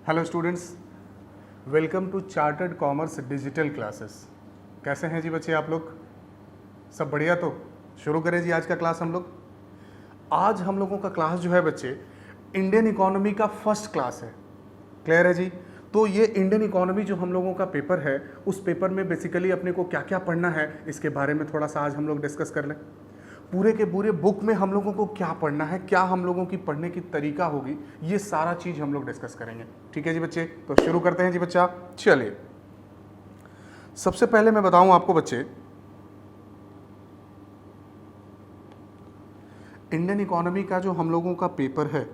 Hello students, welcome to chartered commerce digital classes. कैसे हैं जी बच्चे आप लोग? सब बढ़िया? तो शुरू करें जी आज का क्लास हम लोग। आज हम लोगों का क्लास जो है बच्चे इंडियन इकोनॉमी का फर्स्ट क्लास है। क्लियर है जी? तो ये इंडियन इकोनॉमी जो हम लोगों का पेपर है, उस पेपर में बेसिकली अपने को क्या क्या पढ़ना है इसके बारे में थोड़ा सा आज हम लोग डिस्कस कर लें। पूरे के पूरे बुक में हम लोगों को क्या पढ़ना है, क्या हम लोगों की पढ़ने की तरीका होगी, ये सारा चीज हम लोग डिस्कस करेंगे। ठीक है जी बच्चे, तो शुरू करते हैं जी बच्चा। चलिए, सबसे पहले मैं बताऊं आपको बच्चे, इंडियन इकोनॉमी का जो हम लोगों का पेपर है,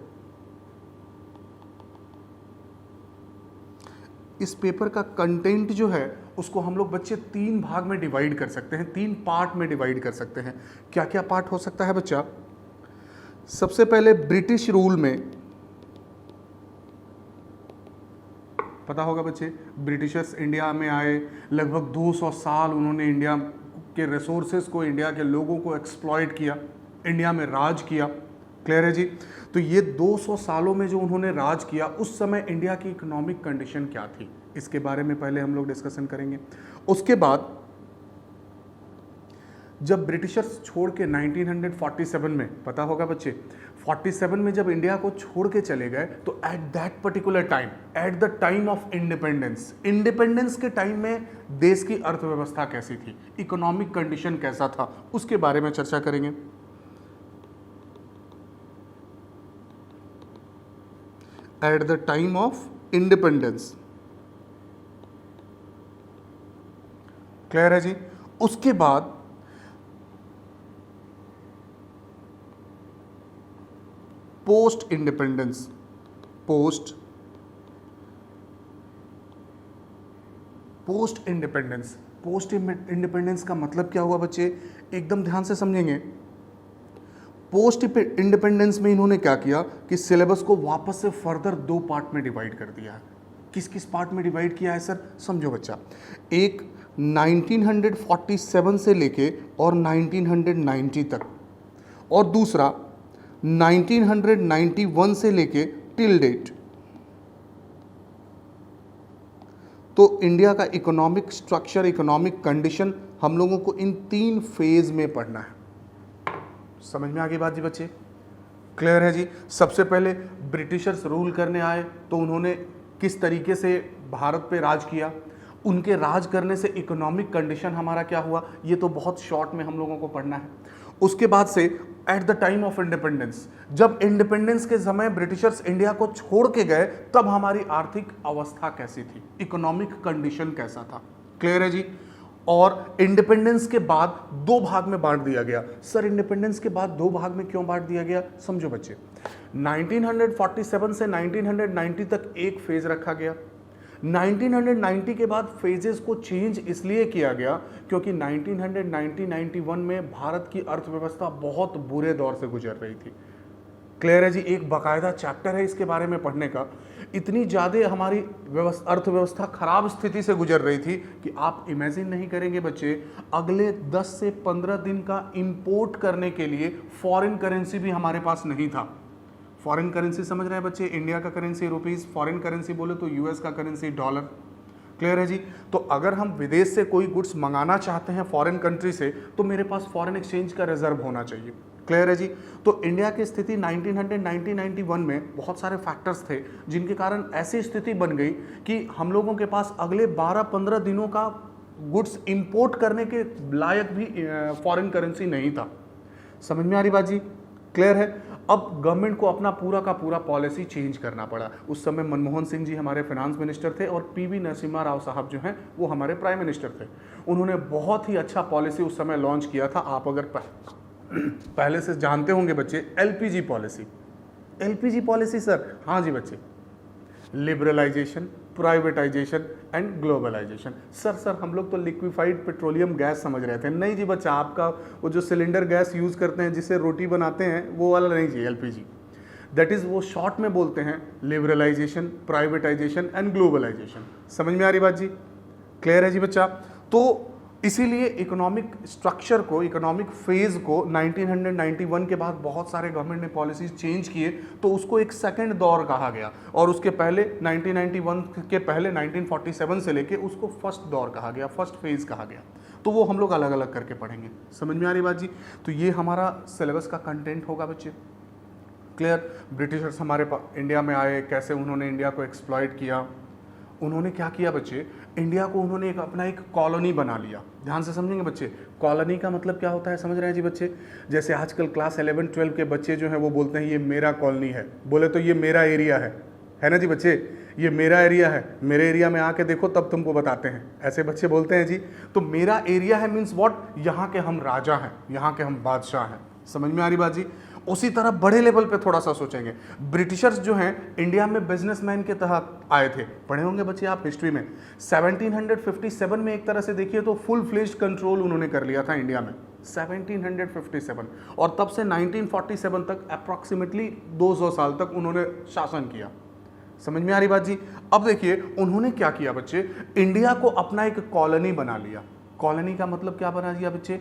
इस पेपर का कंटेंट जो है उसको हम लोग बच्चे तीन भाग में डिवाइड कर सकते हैं, तीन पार्ट में डिवाइड कर सकते हैं। क्या क्या पार्ट हो सकता है बच्चा? सबसे पहले ब्रिटिश रूल में, पता होगा बच्चे ब्रिटिशर्स इंडिया में आए, लगभग 200 साल उन्होंने इंडिया के रिसोर्सेज को, इंडिया के लोगों को एक्सप्लॉइट किया, इंडिया में राज किया। क्लियर है जी? तो ये 200 सालों में जो उन्होंने राज किया, उस समय इंडिया की इकोनॉमिक कंडीशन क्या थी, इसके बारे में पहले हम लोग डिस्कशन करेंगे। उसके बाद जब ब्रिटिशर्स छोड़ के 1947 में, पता होगा बच्चे 47 में जब इंडिया को छोड़ के चले गए, तो at that particular time, eight the time of independence, independence के टाइम में देश की अर्थव्यवस्था कैसी थी, इकोनॉमिक कंडीशन कैसा था, उसके बारे में चर्चा करेंगे। Eight the time of independence. Clear है जी? उसके बाद post independence. Post independence, post independence का मतलब क्या हुआ बच्चे, एकदम ध्यान से समझेंगे। पोस्ट इंडिपेंडेंस में इन्होंने क्या किया कि सिलेबस को वापस से फर्दर दो पार्ट में डिवाइड कर दिया है। किस किस पार्ट में डिवाइड किया है सर? समझो बच्चा, एक 1947 से लेके और 1990 तक, और दूसरा 1991 से लेके टिल डेट। तो इंडिया का इकोनॉमिक स्ट्रक्चर, इकोनॉमिक कंडीशन हम लोगों को इन तीन फेज में पढ़ना है। समझ में आ गई बात जी बच्चे? क्लियर है जी? सबसे पहले ब्रिटिशर्स रूल करने आए, तो उन्होंने किस तरीके से भारत पे राज किया, उनके राज करने से इकोनॉमिक कंडीशन हमारा क्या हुआ, ये तो बहुत शॉर्ट में हम लोगों को पढ़ना है। उसके बाद से eight the time of independence, जब इंडिपेंडेंस के समय ब्रिटिशर्स इंडिया को छोड़ के गए, तब हमारी आर्थिक अवस्था कैसी थी, इकोनॉमिक कंडीशन कैसा था। क्लियर है जी? और इंडिपेंडेंस के बाद दो भाग में बांट दिया गया। सर इंडिपेंडेंस के बाद दो भाग में क्यों बांट दिया गया? समझो बच्चे, 1947 से 1990 तक एक फेज रखा गया। 1990 के बाद फेजेस को चेंज इसलिए किया गया क्योंकि 1990-91 में भारत की अर्थव्यवस्था बहुत बुरे दौर से गुजर रही थी। क्लियर है जी? एक बाकायदा चैप्टर है इसके बारे में पढ़ने का। इतनी ज़्यादा हमारी अर्थव्यवस्था खराब स्थिति से गुजर रही थी कि आप इमेजिन नहीं करेंगे बच्चे, अगले 10 से 15 दिन का इंपोर्ट करने के लिए फॉरेन करेंसी भी हमारे पास नहीं था। फॉरेन करेंसी समझ रहे हैं बच्चे? इंडिया का करेंसी रुपीस, फॉरेन करेंसी बोले तो यूएस का करेंसी डॉलर। क्लियर है जी? तो अगर हम विदेश से कोई गुड्स मंगाना चाहते हैं फॉरेन कंट्री से, तो मेरे पास फॉरेन एक्सचेंज का रिजर्व होना चाहिए। क्लियर है जी? तो इंडिया की स्थिति 1990-91 में बहुत सारे फैक्टर्स थे जिनके कारण ऐसी स्थिति बन गई कि हम लोगों के पास अगले 12-15 दिनों का गुड्स इंपोर्ट करने के लायक भी फॉरेन करेंसी नहीं था। समझ में आ रही बात जी? क्लियर है? अब गवर्नमेंट को अपना पूरा का पूरा पॉलिसी चेंज करना पड़ा। उस समय मनमोहन सिंह जी हमारे फाइनेंस मिनिस्टर थे और पीवी नरसिम्हा राव साहब जो हैं वो हमारे प्राइम मिनिस्टर थे। उन्होंने बहुत ही अच्छा पॉलिसी उस समय लॉन्च किया था। आप अगर पहले से जानते होंगे बच्चे, LPG policy. LPG policy sir? हाँ जी बच्चे, liberalisation, privatisation and globalisation. Sir हम लोग तो लिक्विफाइड पेट्रोलियम गैस समझ रहे थे। नहीं जी बच्चा, आपका वो जो सिलेंडर गैस यूज़ करते हैं जिससे रोटी बनाते हैं, वो वाला नहीं जी एलपीजी। दैट इज़, वो शॉर्ट में बोलते हैं लिबरलाइजेशन, प्राइवेटाइजेशन एंड ग्लोबलाइजेशन। समझ में आ रही बात जी? क्लियर है जी बच्चा? तो इसीलिए इकोनॉमिक स्ट्रक्चर को, इकोनॉमिक फेज को 1991 के बाद बहुत सारे गवर्नमेंट ने पॉलिसीज चेंज किए, तो उसको एक सेकंड दौर कहा गया, और उसके पहले 1991 के पहले 1947 से लेके उसको फर्स्ट दौर कहा गया, फर्स्ट फेज कहा गया। तो वो हम लोग अलग अलग करके पढ़ेंगे। समझ में आ रही बात जी? तो ये हमारा सिलेबस का कंटेंट होगा बच्चे। क्लियर? ब्रिटिशर्स हमारे इंडिया में आए, कैसे उन्होंने इंडिया को एक्सप्लॉइट किया, उन्होंने क्या किया बच्चे, इंडिया को उन्होंने अपना एक कॉलोनी बना लिया। ध्यान से समझेंगे बच्चे, कॉलोनी का मतलब क्या होता है, समझ रहे हैं जी बच्चे? जैसे आजकल क्लास 11-12 के बच्चे जो हैं वो बोलते हैं ये मेरा कॉलोनी है, बोले तो ये मेरा एरिया है ना जी बच्चे, ये मेरा एरिया है, मेरे एरिया में आके देखो तब तुमको बताते हैं, ऐसे बच्चे बोलते हैं जी। तो मेरा एरिया है मीन्स व्हाट, यहाँ के हम राजा हैं, यहाँ के हम बादशाह हैं। समझ में आ रही बात जी? उसी तरह बड़े लेवल पे थोड़ा सा सोचेंगे, ब्रिटिशर्स जो हैं इंडिया में बिजनेसमैन के तहत आए थे, पढ़े होंगे बच्चे आप हिस्ट्री में। 1757 में एक तरह से देखिए तो फुल फ्लेज्ड कंट्रोल उन्होंने कर लिया था इंडिया में, 1757, और तब से 1947 तक अप्रॉक्सीमेटली 200 साल तक उन्होंने शासन किया। समझ में आ रही बात जी? अब देखिए उन्होंने क्या किया बच्चे, इंडिया को अपना एक कॉलोनी बना लिया। कॉलोनी का मतलब क्या बना दिया बच्चे?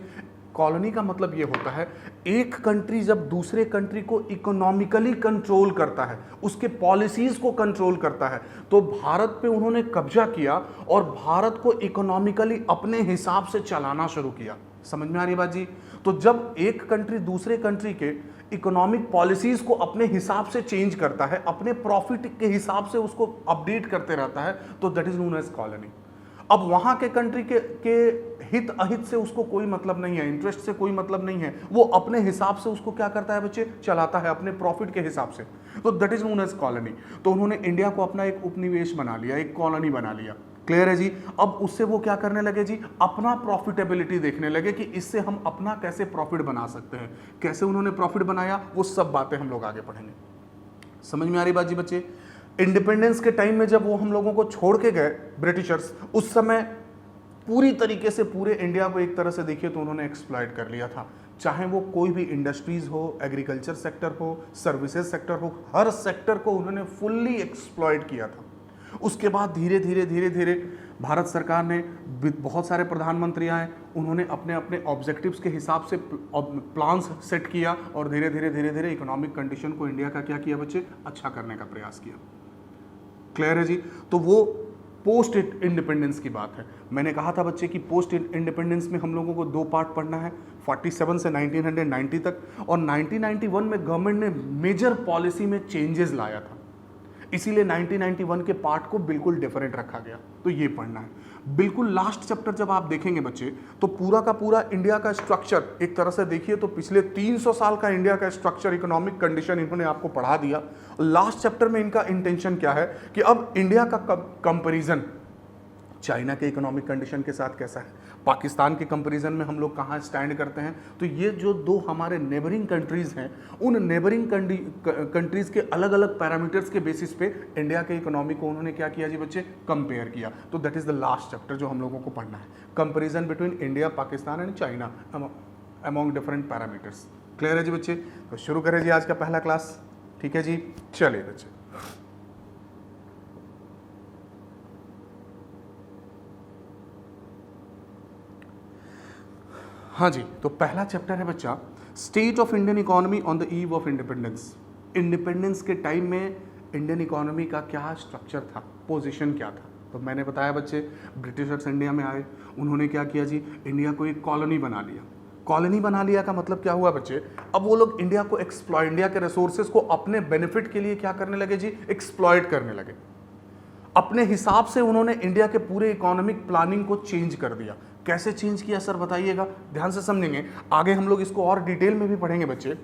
कॉलोनी का मतलब ये होता है, एक कंट्री जब दूसरे कंट्री को इकोनॉमिकली कंट्रोल करता है, उसके पॉलिसीज को कंट्रोल करता है, तो भारत पे उन्होंने कब्जा किया और भारत को इकोनॉमिकली अपने हिसाब से चलाना शुरू किया। समझ में आ रही बात जी? तो जब एक कंट्री दूसरे कंट्री के इकोनॉमिक पॉलिसीज को अपने हिसाब से चेंज करता है, अपने प्रॉफिट के हिसाब से उसको अपडेट करते रहता है, तो that is known as colony. अब वहां के कंट्री के हित अहित से उसको कोई मतलब नहीं है, इंटरेस्ट से कोई मतलब नहीं है, वो अपने हिसाब से उसको क्या करता है बच्चे, चलाता है अपने प्रॉफिट के हिसाब से, तो that is known as colony. तो उन्होंने इंडिया को अपना एक उपनिवेश बना लिया, एक कॉलोनी बना लिया। क्लियर है जी? अब उससे वो क्या करने लगे जी, अपना प्रॉफिटेबिलिटी देखने लगे कि इससे हम अपना कैसे प्रॉफिट बना सकते हैं। कैसे उन्होंने प्रॉफिट बनाया, वो सब बातें हम लोग आगे पढ़ेंगे। समझ में आ रही बात जी बच्चे? इंडिपेंडेंस के टाइम में जब वो हम लोगों को छोड़ के गए ब्रिटिशर्स, उस समय पूरी तरीके से पूरे इंडिया को एक तरह से देखिए तो उन्होंने एक्सप्लॉइट कर लिया था। चाहे वो कोई भी इंडस्ट्रीज हो, एग्रीकल्चर सेक्टर हो, सर्विसेज सेक्टर हो, हर सेक्टर को उन्होंने फुल्ली एक्सप्लॉइट किया था। उसके बाद धीरे धीरे भारत सरकार ने, बहुत सारे प्रधानमंत्री आए, उन्होंने अपने अपने ऑब्जेक्टिव्स के हिसाब से प्लान्स सेट किया और धीरे धीरे इकोनॉमिक कंडीशन को इंडिया का क्या किया बच्चे, अच्छा करने का प्रयास किया। क्लियर है जी? तो वो पोस्ट इंडिपेंडेंस की बात है। मैंने कहा था बच्चे कि पोस्ट इंडिपेंडेंस में हम लोगों को 2 पार्ट पढ़ना है, 47 से 1990 तक, और 1991 में गवर्नमेंट ने मेजर पॉलिसी में चेंजेस लाया था, इसीलिए 1991 के पार्ट को बिल्कुल डिफरेंट रखा गया, तो ये पढ़ना है। बिल्कुल लास्ट चैप्टर जब आप देखेंगे बच्चे, तो पूरा का पूरा इंडिया का स्ट्रक्चर एक तरह से देखिए तो पिछले 300 साल का इंडिया का स्ट्रक्चर, इकोनॉमिक कंडीशन इन्होंने आपको पढ़ा दिया। लास्ट चैप्टर में इनका इंटेंशन क्या है कि अब इंडिया का कंपैरिजन चाइना के इकोनॉमिक कंडीशन के साथ कैसा है, पाकिस्तान के कंपैरिजन में हम लोग कहाँ स्टैंड करते हैं। तो ये जो 2 हमारे नेबरिंग कंट्रीज़ हैं, उन नेबरिंग कंट्रीज़ के अलग अलग पैरामीटर्स के बेसिस पे इंडिया के इकोनॉमी को उन्होंने क्या किया जी बच्चे, कंपेयर किया। तो that is the last chapter जो हम लोगों को पढ़ना है, comparison between India, Pakistan and China among different parameters. Clear है जी बच्चे? तो शुरू करें जी आज का पहला क्लास। ठीक है जी, चलिए बच्चे। हाँ जी, तो पहला चैप्टर है बच्चा, state of Indian economy on the eve of independence. Independence के टाइम में इंडियन इकोनॉमी का क्या स्ट्रक्चर था, पोजीशन क्या था। तो मैंने बताया बच्चे, ब्रिटिशर्स इंडिया में आए, उन्होंने क्या किया जी, इंडिया को एक कॉलोनी बना लिया। कॉलोनी बना लिया का मतलब क्या हुआ बच्चे, अब वो लोग इंडिया को एक्सप्लॉइट, इंडिया के रिसोर्सेज को अपने बेनिफिट के लिए क्या करने लगे जी, एक्सप्लॉइट करने लगे। अपने हिसाब से उन्होंने इंडिया के पूरे इकोनॉमिक प्लानिंग को चेंज कर दिया। कैसे चेंज किया सर बताइएगा, ध्यान से समझेंगे, आगे हम लोग इसको और डिटेल में भी पढ़ेंगे बच्चे।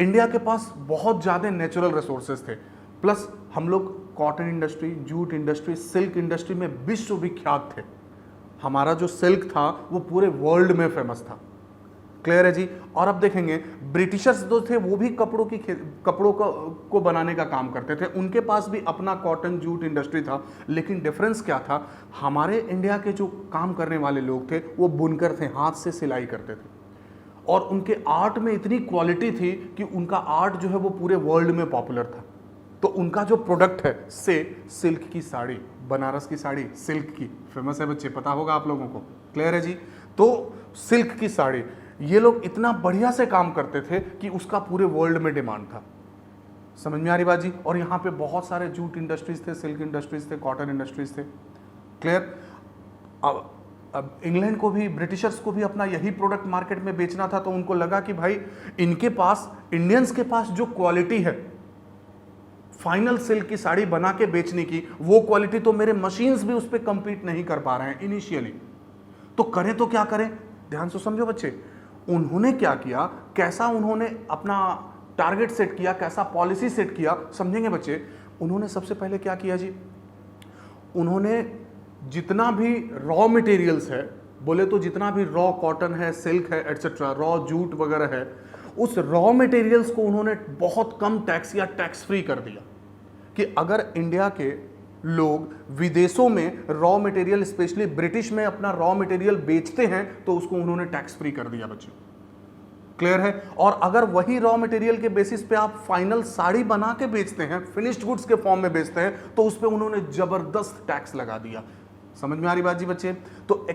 इंडिया के पास बहुत ज़्यादा नेचुरल रिसोर्सेज थे, प्लस हम लोग cotton industry, jute industry, silk industry में विश्वविख्यात थे। हमारा जो सिल्क था वो पूरे वर्ल्ड में फेमस था। क्लियर है जी? और अब देखेंगे ब्रिटिशर्स जो थे वो भी कपड़ों को बनाने का काम करते थे, उनके पास भी अपना कॉटन जूट इंडस्ट्री था। लेकिन डिफरेंस क्या था, हमारे इंडिया के जो काम करने वाले लोग थे वो बुनकर थे, हाथ से सिलाई करते थे, और उनके आर्ट में इतनी क्वालिटी थी कि उनका आर्ट जो है वो पूरे वर्ल्ड में पॉपुलर था। तो उनका जो प्रोडक्ट है, से सिल्क की साड़ी, बनारस की साड़ी सिल्क की फेमस है बच्चे, पता होगा आप लोगों को। क्लियर है जी? तो सिल्क की साड़ी, ये लोग इतना बढ़िया से काम करते थे कि उसका पूरे वर्ल्ड में डिमांड था। समझ में आ रही बात जी? और यहाँ पे बहुत सारे जूट इंडस्ट्रीज थे, सिल्क इंडस्ट्रीज थे, कॉटन इंडस्ट्रीज थे। क्लियर? अब इंग्लैंड को भी, ब्रिटिशर्स को भी अपना यही प्रोडक्ट मार्केट में बेचना था, तो उनको लगा कि भाई इनके पास, इंडियंस के पास जो क्वालिटी है फाइनल सिल्क की साड़ी बना के बेचने की, वो क्वालिटी तो मेरे मशीन्स भी उस पर कंपीट नहीं कर पा रहे हैं इनिशियली। तो करें तो क्या करें? ध्यान से समझो बच्चे, उन्होंने क्या किया, कैसा उन्होंने अपना टारगेट सेट किया, कैसा पॉलिसी सेट किया, समझेंगे बच्चे। उन्होंने सबसे पहले क्या किया जी, उन्होंने जितना भी रॉ मटेरियल्स है, बोले तो जितना भी रॉ कॉटन है, सिल्क है, एटसेट्रा, रॉ जूट वगैरह है, उस रॉ मटेरियल्स को उन्होंने बहुत कम टैक्स या टैक्स फ्री कर दिया कि अगर इंडिया के लोग विदेशों में रॉ मटेरियल, स्पेशली ब्रिटिश में अपना रॉ मटेरियल बेचते हैं तो उसको उन्होंने टैक्स फ्री कर दिया बच्चे। क्लियर है? और अगर वही रॉ मटेरियल के बेसिस पे आप फाइनल साड़ी बना के बेचते हैं, फिनिश्ड गुड्स के फॉर्म में बेचते हैं, तो उस पर उन्होंने जबरदस्त टैक्स लगा दिया। समझ में आ रही बात जी बच्चे? तो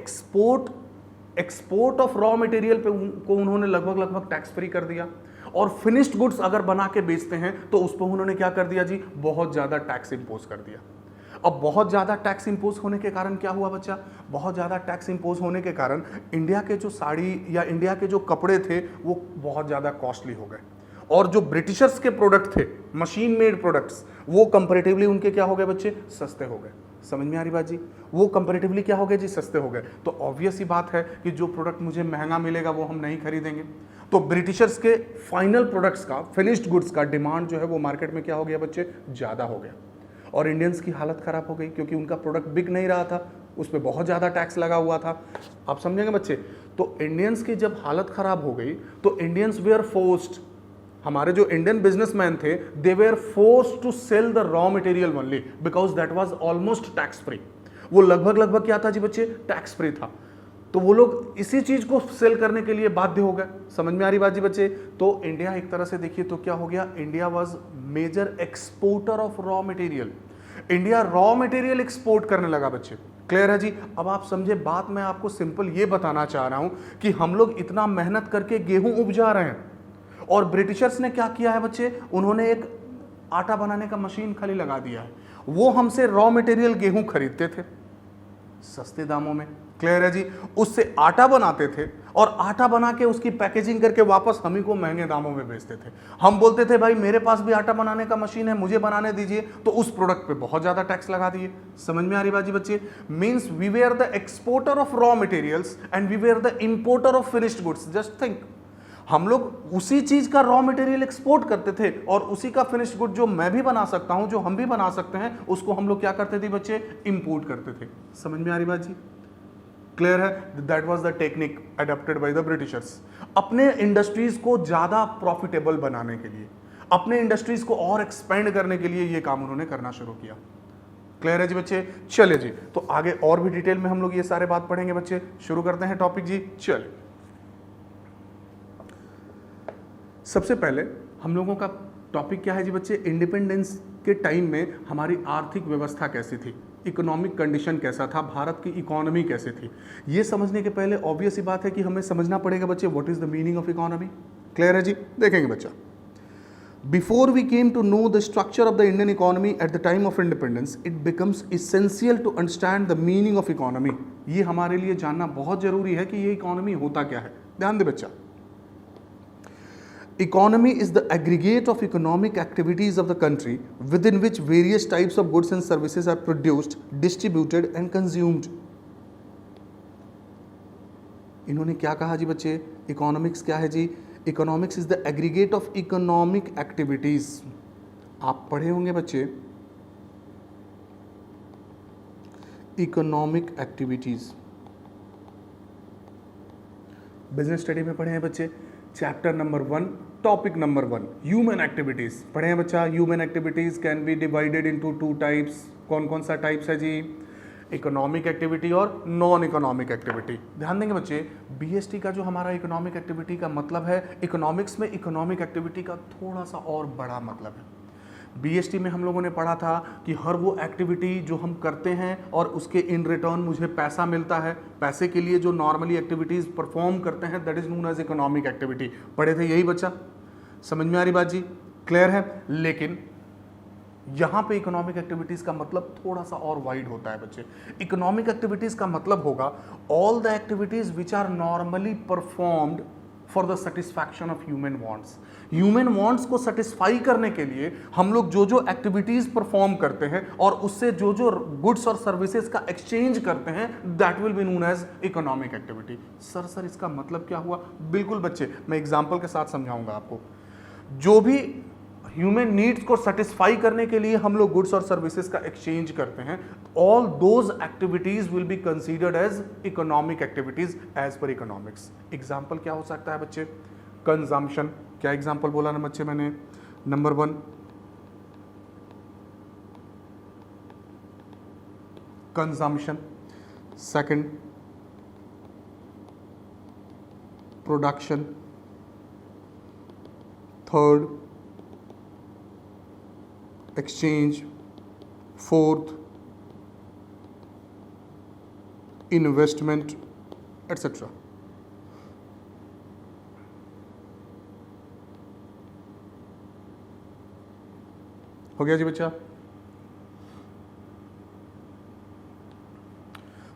एक्सपोर्ट ऑफ रॉ मटेरियल पे को उन्होंने लगभग टैक्स फ्री कर दिया, और फिनिश्ड गुड्स अगर बना के बेचते हैं तो उस पर उन्होंने क्या कर दिया जी, बहुत ज्यादा टैक्स इंपोज कर दिया। अब बहुत ज्यादा टैक्स इंपोज होने के कारण क्या हुआ बच्चा, बहुत ज्यादा टैक्स इंपोज होने के कारण इंडिया के जो साड़ी या इंडिया के जो कपड़े थे वो बहुत ज्यादा कॉस्टली हो गए, और जो ब्रिटिशर्स के प्रोडक्ट थे, मशीन मेड प्रोडक्ट्स, वो कंपैरेटिवली उनके क्या हो गए बच्चे, सस्ते हो गए। समझ में आ रही बात जी? वो कंपैरेटिवली क्या हो गए जी, सस्ते हो गए। तो ऑब्वियस ही बात है कि जो प्रोडक्ट मुझे महंगा मिलेगा वो हम नहीं खरीदेंगे। तो ब्रिटिशर्स के फाइनल प्रोडक्ट्स का, फिनिश्ड गुड्स का डिमांड जो है वो मार्केट में क्या हो गया बच्चे, ज़्यादा हो गया, और इंडियंस की हालत ख़राब हो गई क्योंकि उनका प्रोडक्ट बिक नहीं रहा था, उस पर बहुत ज़्यादा टैक्स लगा हुआ था। आप समझेंगे बच्चे? तो इंडियंस की जब हालत ख़राब हो गई तो इंडियंस वे आर फोर्स्ड, हमारे जो इंडियन बिजनेसमैन थे, they were forced to sell the raw material only because that was almost tax free. वो लगभग क्या था जी बच्चे, टैक्स फ्री था। तो वो लोग इसी चीज को सेल करने के लिए बाध्य हो गए। समझ में आ रही बात जी बच्चे? तो इंडिया एक तरह से देखिए तो क्या हो गया, India was major exporter of raw material. India raw material export करने लगा बच्चे। क्लियर है जी? अब आप समझे बात, मैं आपको सिंपल ये बताना चाह रहा हूं कि हम लोग इतना मेहनत करके गेहूं उपजा रहे हैं, और ब्रिटिशर्स ने क्या किया है बच्चे, उन्होंने एक आटा बनाने का मशीन खाली लगा दिया है। वो हमसे रॉ मटेरियल गेहूं खरीदते थे सस्ते दामों में। क्लियर है जी? उससे आटा बनाते थे, और आटा बना के उसकी पैकेजिंग करके वापस हम ही को महंगे दामों में बेचते थे। हम बोलते थे भाई मेरे पास भी आटा बनाने का मशीन है, मुझे बनाने दीजिए, तो उस प्रोडक्ट पे बहुत ज्यादा टैक्स लगा दिए। समझ में आ रही बात जी बच्चे? Means we were the exporter of raw materials and we were the importer of finished goods. Just think, हम लोग उसी चीज का रॉ मटेरियल एक्सपोर्ट करते थे, और उसी का फिनिश्ड गुड जो मैं भी बना सकता हूं, जो हम भी बना सकते हैं, उसको हम लोग क्या करते थे बच्चे, इंपोर्ट करते थे। समझ में आ रही बात जी? क्लियर है? That was the technique adopted by the Britishers, अपने इंडस्ट्रीज को ज्यादा प्रॉफिटेबल बनाने के लिए, अपने इंडस्ट्रीज को और एक्सपेंड करने के लिए ये काम उन्होंने करना शुरू किया। क्लियर है जी बच्चे? चलिए जी, तो आगे और भी डिटेल में हम लोग ये सारे बात पढ़ेंगे बच्चे। शुरू करते हैं टॉपिक जी। चलिए, सबसे पहले हम लोगों का टॉपिक क्या है जी बच्चे, इंडिपेंडेंस के टाइम में हमारी आर्थिक व्यवस्था कैसी थी, इकोनॉमिक कंडीशन कैसा था, भारत की इकोनॉमी कैसी थी। ये समझने के पहले ऑब्वियस ही बात है कि हमें समझना पड़ेगा बच्चे what is the meaning of economy. Clear है जी? देखेंगे बच्चा, before we came to know the structure of the Indian economy at the time of independence, it becomes essential to understand the meaning of economy. ये हमारे लिए जानना बहुत जरूरी है कि ये इकोनॉमी होता क्या है। ध्यान दे बच्चा, economy is the aggregate of economic activities of the country within which various types of goods and services are produced, distributed and consumed. इन्होंने क्या कहा जी बच्चे, इकोनॉमिक्स क्या है जी, economics is the aggregate of economic activities. आप पढ़े होंगे बच्चे इकोनॉमिक एक्टिविटीज, बिजनेस स्टडी में पढ़े हैं बच्चे, chapter number 1 topic number 1 human activities पढ़े हैं बच्चा। Human activities can be divided into 2 types. कौन कौन सा टाइप्स है जी, इकोनॉमिक एक्टिविटी और नॉन इकोनॉमिक एक्टिविटी। ध्यान देंगे बच्चे, बीएसटी का जो हमारा इकोनॉमिक एक्टिविटी का मतलब है, इकोनॉमिक्स में इकोनॉमिक एक्टिविटी का थोड़ा सा और बड़ा मतलब है। बीएसटी में हम लोगों ने पढ़ा था कि हर वो एक्टिविटी जो हम करते हैं और उसके इन रिटर्न मुझे पैसा मिलता है, पैसे के लिए जो नॉर्मली एक्टिविटीज़ परफॉर्म करते हैं that is known as economic activity. पढ़े थे यही बच्चा? समझ में आ रही बात जी? क्लियर है? लेकिन यहां पे इकोनॉमिक एक्टिविटीज का मतलब थोड़ा सा और वाइड होता है बच्चे। इकोनॉमिक एक्टिविटीज का मतलब होगा all the activities which are normally performed for the satisfaction of human wants. Human wants को सेटिस्फाई करने के लिए हम लोग जो जो एक्टिविटीज परफॉर्म करते हैं और उससे जो जो गुड्स और सर्विसेज का एक्सचेंज करते हैं that will be known as economic activity. Sir इसका मतलब क्या हुआ? बिल्कुल बच्चे, मैं एग्जांपल के साथ समझाऊंगा आपको। जो भी ह्यूमन नीड्स को सेटिस्फाई करने के लिए हम लोग गुड्स और सर्विसेज का एक्सचेंज करते हैं, all those activities will be considered as economic activities as per economics. Example क्या हो सकता है बच्चे? कंजम्पशन। क्या एग्जांपल बोला ना बच्चे मैंने? Number 1 consumption, second production, third exchange, fourth investment, etc. हो गया जी बच्चा?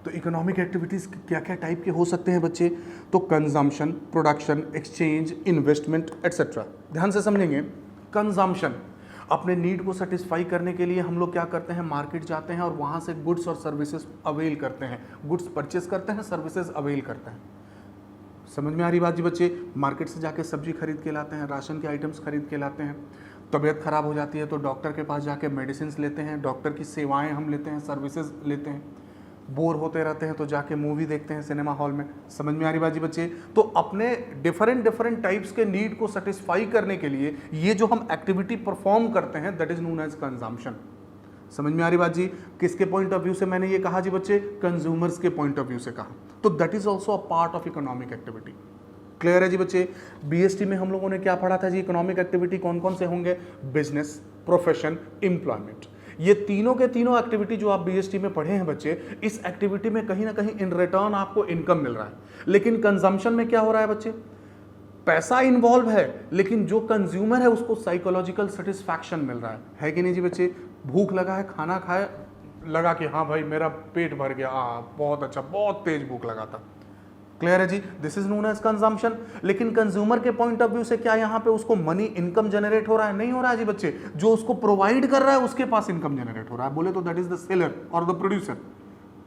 तो इकोनॉमिक एक्टिविटीज क्या क्या टाइप के हो सकते हैं बच्चे? तो consumption, production, exchange, investment etcetera. ध्यान से समझेंगे। कंजम्पशन, अपने नीड को सेटिस्फाई करने के लिए हम लोग क्या करते हैं? मार्केट जाते हैं और वहाँ से गुड्स और सर्विसेज अवेल करते हैं, गुड्स परचेस करते हैं, सर्विसेज अवेल करते हैं। समझ में आ रही बात जी बच्चे? मार्केट से जाके सब्जी खरीद के लाते हैं, राशन के आइटम्स खरीद के लाते हैं, तबीयत खराब हो जाती है तो डॉक्टर के पास जाके मेडिसिन लेते हैं, डॉक्टर की सेवाएं हम लेते हैं, सर्विसेज लेते हैं। बोर होते रहते हैं तो जाके मूवी देखते हैं सिनेमा हॉल में। समझ में आ रही बात जी बच्चे? तो अपने डिफरेंट टाइप्स के नीड को सेटिस्फाई करने के लिए ये जो हम एक्टिविटी परफॉर्म करते हैं that is known as consumption. समझ में आ रही बात जी? किसके पॉइंट ऑफ व्यू से मैंने ये कहा जी बच्चे? कंज्यूमर्स के पॉइंट ऑफ व्यू से कहा। तो that is also a part of economic activity. Clear है जी बच्चे? बीएसटी में हम लोगों ने क्या पढ़ा था जी? इकोनॉमिक एक्टिविटी कौन कौन से होंगे? Business, profession, employment. ये तीनों के तीनों एक्टिविटी जो आप बीएसटी में पढ़े हैं बच्चे, इस एक्टिविटी में कहीं ना कहीं इन रिटर्न आपको इनकम मिल रहा है। लेकिन कंजम्पशन में क्या हो रहा है बच्चे? पैसा इन्वॉल्व है लेकिन जो कंज्यूमर है उसको साइकोलॉजिकल सेटिस्फैक्शन मिल रहा है कि नहीं जी बच्चे? भूख लगा है, खाना खाए, लगा कि हाँ भाई मेरा पेट भर गया, बहुत अच्छा, बहुत तेज भूख लगा था। क्लियर है जी? This is known as consumption. लेकिन कंज्यूमर के पॉइंट ऑफ व्यू से क्या यहाँ पे उसको मनी इनकम जनरेट हो रहा है? नहीं हो रहा है जी बच्चे। जो उसको प्रोवाइड कर रहा है उसके पास इनकम जनरेट हो रहा है, बोले तो दैट इज द सेलर और द प्रोड्यूसर।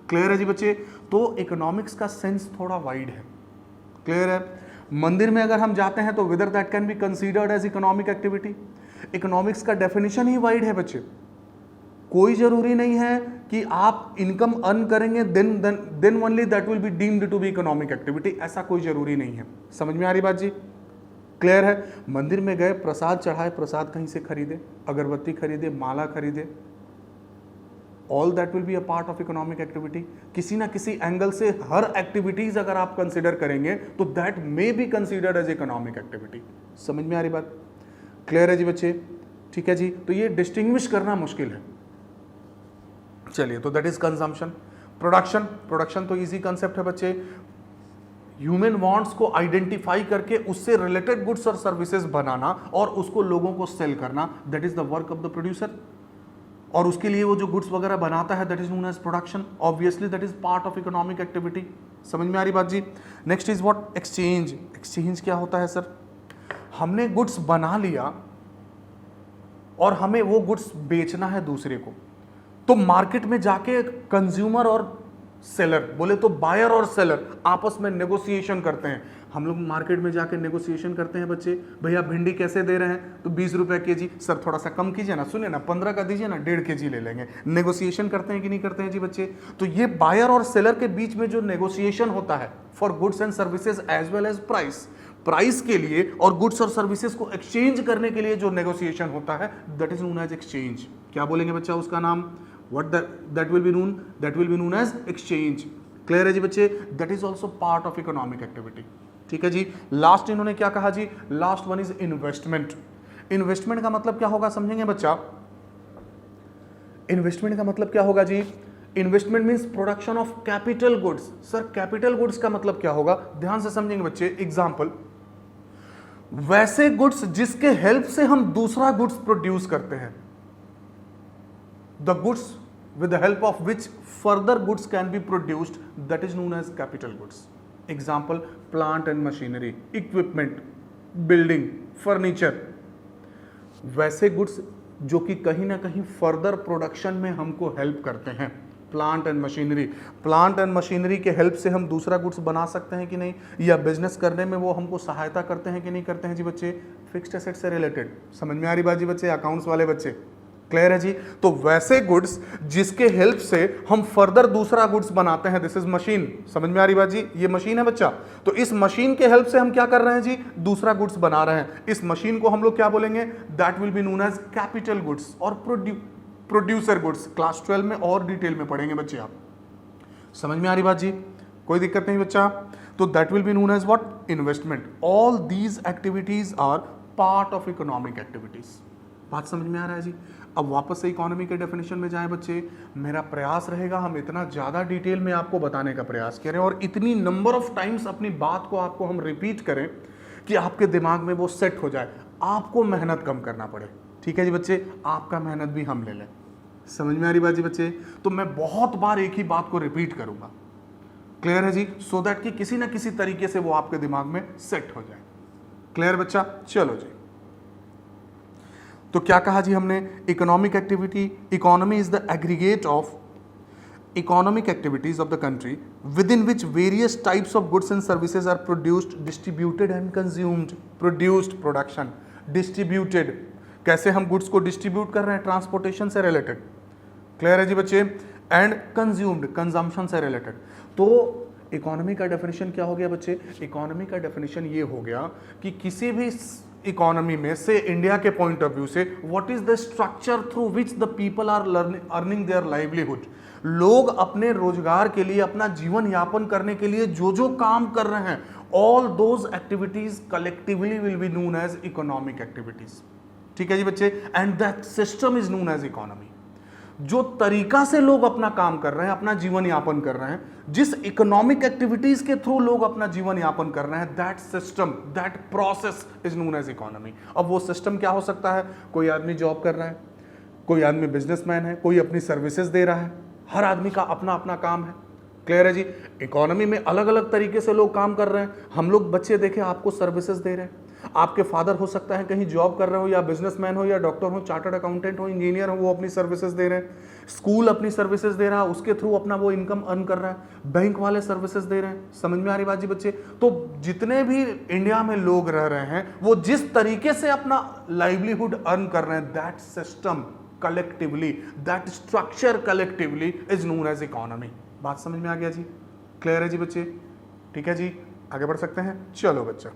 क्लियर है जी बच्चे? तो इकोनॉमिक्स का सेंस थोड़ा वाइड है। क्लियर है? मंदिर में अगर हम जाते हैं तो whether that can be considered as economic activity. Economics का डेफिनेशन ही वाइड है बच्चे। कोई जरूरी नहीं है कि आप इनकम अर्न करेंगे then only that will be deemed to be economic activity. ऐसा कोई जरूरी नहीं है। समझ में आ रही बात जी? क्लियर है? मंदिर में गए, प्रसाद चढ़ाए, प्रसाद कहीं से खरीदे, अगरबत्ती खरीदे, माला खरीदे, all that will be a part of economic activity. किसी ना किसी एंगल से हर एक्टिविटीज अगर आप कंसिडर करेंगे तो that may be considered as economic activity. समझ में आ रही बात? क्लियर है जी बच्चे? ठीक है जी? तो ये डिस्टिंग्विश करना मुश्किल है। चलिए, तो दैट इज कंजम्पशन। प्रोडक्शन तो इजी कंसेप्ट है बच्चे। ह्यूमन वांट्स को आइडेंटिफाई करके उससे रिलेटेड गुड्स और सर्विसेज बनाना और उसको लोगों को सेल करना, that is the work of the producer. और उसके लिए वो जो गुड्स वगैरह बनाता है that is known as production. Obviously that is part of economic activity. समझ में आ रही बात जी? Next is what? Exchange. Exchange क्या होता है सर? हमने गुड्स बना लिया और हमें वो गुड्स बेचना है दूसरे को, तो मार्केट में जाके कंज्यूमर और सेलर, बोले तो बायर और सेलर आपस में नेगोशिएशन करते हैं। हम लोग मार्केट में जाके नेगोशिएशन करते हैं बच्चे, भैया भिंडी कैसे दे रहे हैं? तो 20 रुपए केजी। सर थोड़ा सा कम कीजिए ना, सुनिए ना 15 का दीजिए ना, 1.5 केजी ले लेंगे। नेगोशिएशन करते हैं कि नहीं करते हैं जी बच्चे? तो ये बायर और सेलर के बीच में जो नेगोशिएशन होता है for goods and services as well as price के लिए और गुड्स और सर्विसेज को एक्सचेंज करने के लिए जो नेगोशिएशन होता है that is known as exchange. क्या बोलेंगे बच्चा उसका नाम? What that will be known as exchange। Clear है जी बच्चे? That is also part of economic activity। ठीक है जी? लास्ट इन्होंने क्या कहा जी? Last one is investment. Investment का मतलब क्या होगा समझेंगे बच्चा? इन्वेस्टमेंट का मतलब क्या होगा जी? Investment means production of capital goods. Sir capital goods का मतलब क्या होगा? ध्यान से समझेंगे बच्चे। एग्जाम्पल, वैसे गुड्स जिसके हेल्प से हम दूसरा गुड्स प्रोड्यूस करते हैं, the goods with the help of which further goods can be produced, that is known as capital goods. Example, plant and machinery, equipment, building, furniture. वैसे गुड्स जो कि कहीं ना कहीं फर्दर प्रोडक्शन में हमको हेल्प करते हैं, plant and machinery. Plant and machinery के हेल्प से हम दूसरा गुड्स बना सकते हैं कि नहीं, या बिजनेस करने में वो हमको सहायता करते हैं कि नहीं करते हैं जी बच्चे? फिक्स्ड एसेट से रिलेटेड। समझ में आ रही बात जी बच्चे? अकाउंट्स वाले बच्चे क्लियर है जी? तो वैसे गुड्स जिसके हेल्प से हम फर्दर दूसरा गुड्स बनाते हैं, दिस इज मशीन। समझ में आ रही बात जी? ये मशीन है बच्चा। तो इस मशीन के हेल्प से हम क्या कर रहे हैं जी? दूसरा गुड्स बना रहे हैं। इस मशीन को हम लोग क्या बोलेंगे? That will be known as capital goods और प्रोड्यूसर गुड्स। क्लास 12 में और डिटेल में पढ़ेंगे बच्चे आप। समझ में आ रही बात जी? कोई दिक्कत नहीं बच्चा? तो that will be known as what? Investment. All these activities are part of economic activities. बात समझ में आ रहा है जी? अब वापस से इकोनॉमी के डेफिनेशन में जाएं बच्चे। मेरा प्रयास रहेगा हम इतना ज़्यादा डिटेल में आपको बताने का प्रयास करें और इतनी नंबर ऑफ टाइम्स अपनी बात को आपको हम रिपीट करें कि आपके दिमाग में वो सेट हो जाए, आपको मेहनत कम करना पड़े। ठीक है जी बच्चे? आपका मेहनत भी हम ले लें। समझ में आ रही बात जी बच्चे? तो मैं बहुत बार एक ही बात को रिपीट करूंगा। क्लियर है जी? सो दैट कि किसी ना किसी तरीके से वो आपके दिमाग में सेट हो जाए। क्लियर बच्चा? चलो जी। तो क्या कहा जी हमने? Economic activity, economy is the aggregate of economic activities of the country within which various types of goods and services are produced, distributed and consumed. Produced, production, distributed, कैसे हम गुड्स को डिस्ट्रीब्यूट कर रहे हैं, transportation से related. Clear है जी बच्चे? एंड कंज्यूम्ड, कंजम्पशन से रिलेटेड। तो इकोनॉमी का डेफिनेशन क्या हो गया बच्चे? इकोनॉमी का डेफिनेशन ये हो गया कि किसी भी इकोनॉमी में से इंडिया के पॉइंट ऑफ व्यू से what is the structure through which the people are earning their livelihood. लोग अपने रोजगार के लिए, अपना जीवन यापन करने के लिए जो जो काम कर रहे हैं, all those activities collectively will be known as economic activities. ठीक है जी बच्चे? And that system is known as economy. जो तरीका से लोग अपना काम कर रहे हैं, अपना जीवन यापन कर रहे हैं, जिस इकोनॉमिक एक्टिविटीज के थ्रू लोग अपना जीवन यापन कर रहे हैं, that system, that process is known as economy. अब वो सिस्टम क्या हो सकता है? कोई आदमी जॉब कर रहा है, कोई आदमी बिजनेसमैन है, कोई अपनी सर्विसेज दे रहा है, हर आदमी का अपना अपना काम है। क्लियर है जी? इकोनॉमी में अलग अलग तरीके से लोग काम कर रहे हैं। हम लोग बच्चे देखे आपको सर्विसेज दे रहे हैं, आपके फादर हो सकता है कहीं जॉब कर रहे हो, या बिजनेसमैन हो, या डॉक्टर हो, चार्टर्ड अकाउंटेंट हो, इंजीनियर हो, वो अपनी सर्विसेज दे रहे हैं। स्कूल अपनी सर्विसेज दे रहा है, उसके थ्रू अपना वो इनकम अर्न कर रहा है। बैंक वाले सर्विसेज दे रहे हैं। समझ में आ रही बात जी बच्चे? तो जितने भी इंडिया में लोग रह रहे हैं, वो जिस तरीके से अपना लाइवलीहुड अर्न कर रहे हैं, that system collectively, that structure collectively is known as economy. बात समझ में आ गया जी? क्लियर है जी बच्चे? ठीक है जी, आगे बढ़ सकते हैं। चलो बच्चा,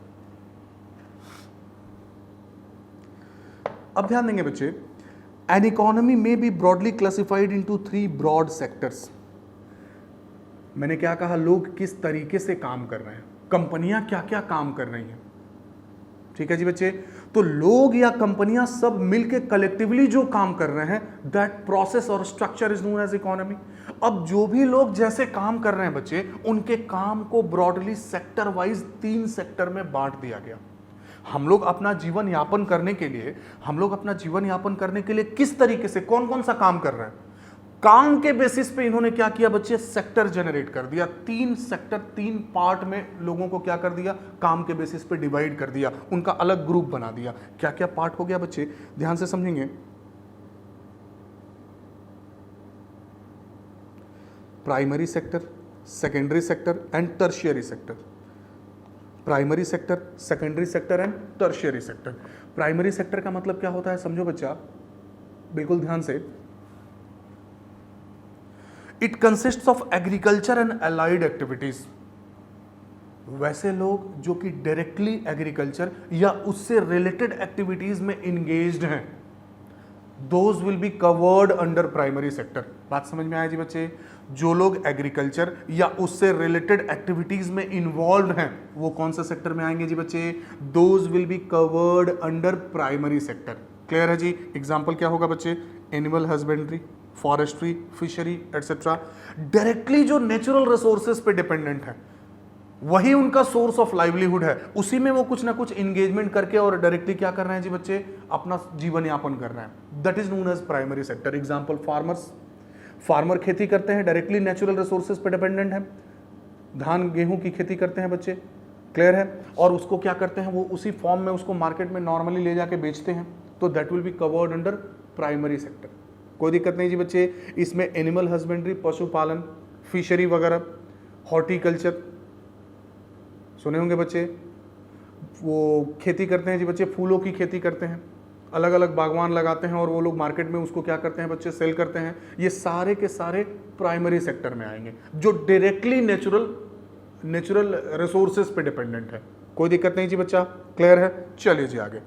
अब ध्यान देंगे बच्चे। An economy may be broadly classified into 3 broad sectors. मैंने क्या कहा? लोग किस तरीके से काम कर रहे हैं, कंपनियां क्या क्या काम कर रही हैं। ठीक है जी बच्चे? तो लोग या कंपनियां सब मिलके कलेक्टिवली जो काम कर रहे हैं, दैट प्रोसेस और structure is known as economy. अब जो भी लोग जैसे काम कर रहे हैं बच्चे, उनके काम को ब्रॉडली सेक्टर वाइज 3 सेक्टर में बांट दिया गया। हम लोग अपना जीवन यापन करने के लिए किस तरीके से कौन कौन सा काम कर रहे हैं, काम के बेसिस पे इन्होंने क्या किया बच्चे? सेक्टर जनरेट कर दिया। 3 सेक्टर, 3 पार्ट में लोगों को क्या कर दिया? काम के बेसिस पे डिवाइड कर दिया, उनका अलग ग्रुप बना दिया। क्या क्या पार्ट हो गया बच्चे? ध्यान से समझेंगे। Primary sector, secondary sector and tertiary sector. Primary sector, secondary sector and tertiary sector. Primary sector का मतलब क्या होता है? समझो बच्चा, बिल्कुल ध्यान से। It consists of agriculture and allied activities. वैसे लोग जो कि डायरेक्टली एग्रीकल्चर या उससे रिलेटेड एक्टिविटीज में इंगेज्ड हैं, those will be covered under primary sector. बात समझ में आया जी बच्चे? जो लोग एग्रीकल्चर या उससे रिलेटेड एक्टिविटीज में इन्वॉल्व हैं, वो कौन सा सेक्टर में आएंगे जी बच्चे? Those will be covered under primary sector. Clear है जी? एग्जाम्पल क्या होगा बच्चे? Animal husbandry, forestry, fishery etcetera, directly जो नेचुरल रिसोर्सेज पे डिपेंडेंट है, वही उनका सोर्स ऑफ लाइवलीहुड है, उसी में वो कुछ ना कुछ इंगेजमेंट करके और डायरेक्टली क्या कर रहे हैं जी बच्चे, अपना जीवन यापन कर रहे हैं। That is known as primary sector. Example farmers, farmer खेती करते हैं, डायरेक्टली नेचुरल रिसोर्सेज पे डिपेंडेंट है, धान गेहूं की खेती करते हैं बच्चे, क्लियर है, और उसको क्या करते हैं, वो उसी फॉर्म में उसको मार्केट में नॉर्मली ले जाके बेचते हैं, तो that will be covered under primary sector. कोई दिक्कत नहीं जी बच्चे। इसमें एनिमल हस्बेंड्री, पशुपालन, फिशरी वगैरह, हॉर्टिकल्चर सुने होंगे बच्चे, वो खेती करते हैं जी बच्चे, फूलों की खेती करते हैं, अलग अलग बागवान लगाते हैं और वो लोग मार्केट में उसको क्या करते हैं बच्चे, सेल करते हैं। ये सारे के सारे प्राइमरी सेक्टर में आएंगे, जो डायरेक्टली नेचुरल रिसोर्सेज पे डिपेंडेंट है। कोई दिक्कत नहीं जी बच्चा, क्लियर है। चलिए जी आगे,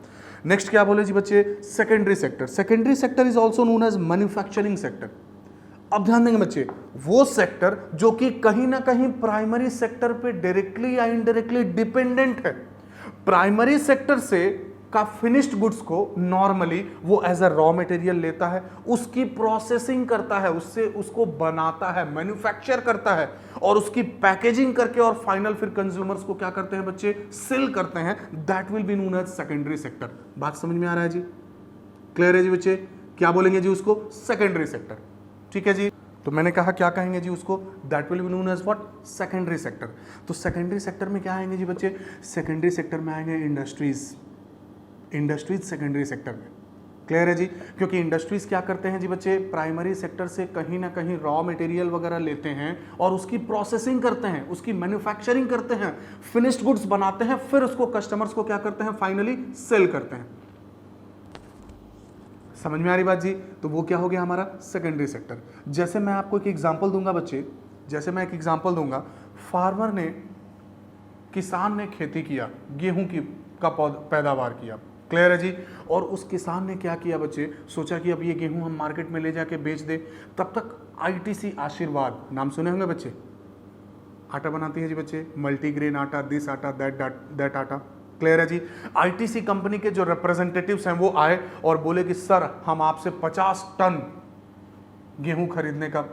नेक्स्ट क्या बोले जी बच्चे, secondary sector. Secondary sector is also known as manufacturing sector. अब ध्यान देंगे बच्चे, वो सेक्टर जो कि कहीं ना कहीं प्राइमरी सेक्टर पे डायरेक्टली या इनडायरेक्टली डिपेंडेंट है। प्राइमरी सेक्टर से का फिनिश्ड गुड्स को नॉर्मली वो एज अ रॉ मटेरियल लेता है, उसकी प्रोसेसिंग करता है, उससे उसको बनाता है, मैन्युफैक्चर करता है, और उसकी पैकेजिंग करके और फाइनल फिर कंज्यूमर्स को क्या करते हैं बच्चे, सेल करते हैं। That will be known as secondary sector. बात समझ में आ रहा है जी, क्लियर है जी बच्चे। क्या बोलेंगे जी उसको, सेकेंडरी सेक्टर, ठीक है जी। तो मैंने कहा क्या कहेंगे जी उसको, that will be known as what, secondary sector. तो सेकेंडरी सेक्टर में क्या आएंगे जी बच्चे, सेकेंडरी सेक्टर में आएंगे इंडस्ट्रीज। इंडस्ट्रीज सेकेंडरी सेक्टर में, क्लियर है जी। क्योंकि इंडस्ट्रीज क्या करते हैं जी बच्चे, प्राइमरी सेक्टर से कहीं ना कहीं रॉ मटेरियल वगैरह लेते हैं और उसकी प्रोसेसिंग करते हैं, उसकी मैन्युफैक्चरिंग करते हैं, फिनिश्ड गुड्स बनाते हैं, फिर उसको कस्टमर्स को क्या करते हैं, फाइनली सेल करते हैं। समझ में आ रही बात जी। तो वो क्या हो गया हमारा सेकेंडरी सेक्टर। जैसे मैं आपको एक एग्जांपल दूंगा बच्चे, जैसे मैं एक एग्जांपल दूंगा, फार्मर ने, किसान ने खेती किया, गेहूं की का पैदावार किया, क्लियर है जी। और उस किसान ने क्या किया बच्चे, सोचा कि अब ये गेहूं हम मार्केट में ले जाके बेच दे। तब तक आईटीसी आशीर्वाद, नाम सुने होंगे बच्चे, आटा बनाती है जी बच्चे, मल्टीग्रेन आटा, दिस आटा, दैट आटा, क्लियर है जी। आईटीसी कंपनी के जो रिप्रेजेंटेटिव्स हैं वो आए और बोले कि सर हम आपसे 50 टन गेहूं खरीदने का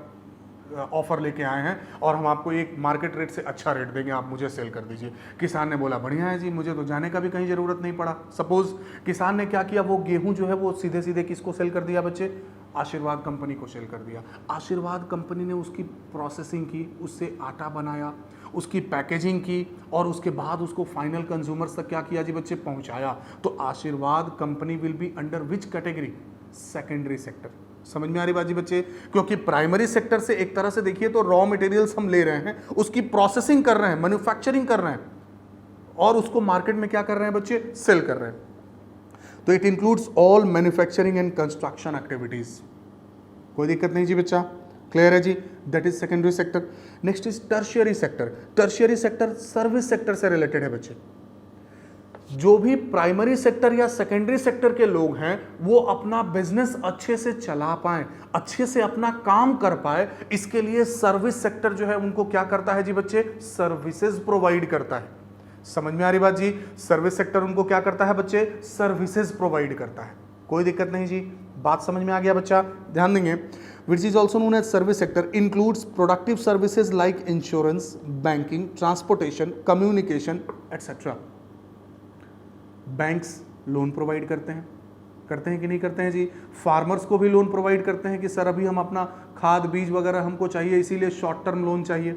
ऑफर लेके आए हैं और हम आपको एक मार्केट रेट से अच्छा रेट देंगे, आप मुझे सेल कर दीजिए। किसान ने बोला बढ़िया है जी, मुझे तो जाने का भी कहीं ज़रूरत नहीं पड़ा। सपोज किसान ने क्या किया, वो गेहूं जो है वो सीधे सीधे किसको सेल कर दिया बच्चे, आशीर्वाद कंपनी को सेल कर दिया। आशीर्वाद कंपनी ने उसकी प्रोसेसिंग की, उससे आटा बनाया, उसकी पैकेजिंग की और उसके बाद उसको फाइनल कंज्यूमर्स तक क्या किया जी बच्चे, पहुंचाया। तो आशीर्वाद company will be under which category, secondary sector. समझ में आ रही बात जी बच्चे। क्योंकि प्राइमरी सेक्टर से एक तरह से देखिए तो रॉ मटेरियल्स हम ले रहे हैं, उसकी प्रोसेसिंग कर रहे हैं, मैन्युफैक्चरिंग कर रहे हैं और उसको मार्केट में क्या कर रहे हैं बच्चे, सेल कर रहे हैं। तो it includes all manufacturing and construction activities. कोई दिक्कत नहीं जी बच्चा, क्लियर है जी। That is secondary sector. Next is tertiary sector. Tertiary sector service sector से रिलेटेड है बच्चे। जो भी प्राइमरी सेक्टर या सेकेंडरी सेक्टर के लोग हैं वो अपना बिजनेस अच्छे से चला पाए, अच्छे से अपना काम कर पाए, इसके लिए सर्विस सेक्टर जो है उनको क्या करता है जी बच्चे, सर्विसेज प्रोवाइड करता है। समझ में आ रही बात जी। सर्विस सेक्टर उनको क्या करता है बच्चे, सर्विसेज प्रोवाइड करता है। कोई दिक्कत नहीं जी, बात समझ में आ गया बच्चा, ध्यान देंगे। Which is also known as service sector includes productive services like insurance, banking, transportation, communication etcetera. Banks loan provide करते हैं कि नहीं करते हैं जी। फार्मर्स को भी लोन प्रोवाइड करते हैं कि सर अभी हम अपना खाद बीज वगैरह हमको चाहिए, इसीलिए शॉर्ट टर्म लोन चाहिए।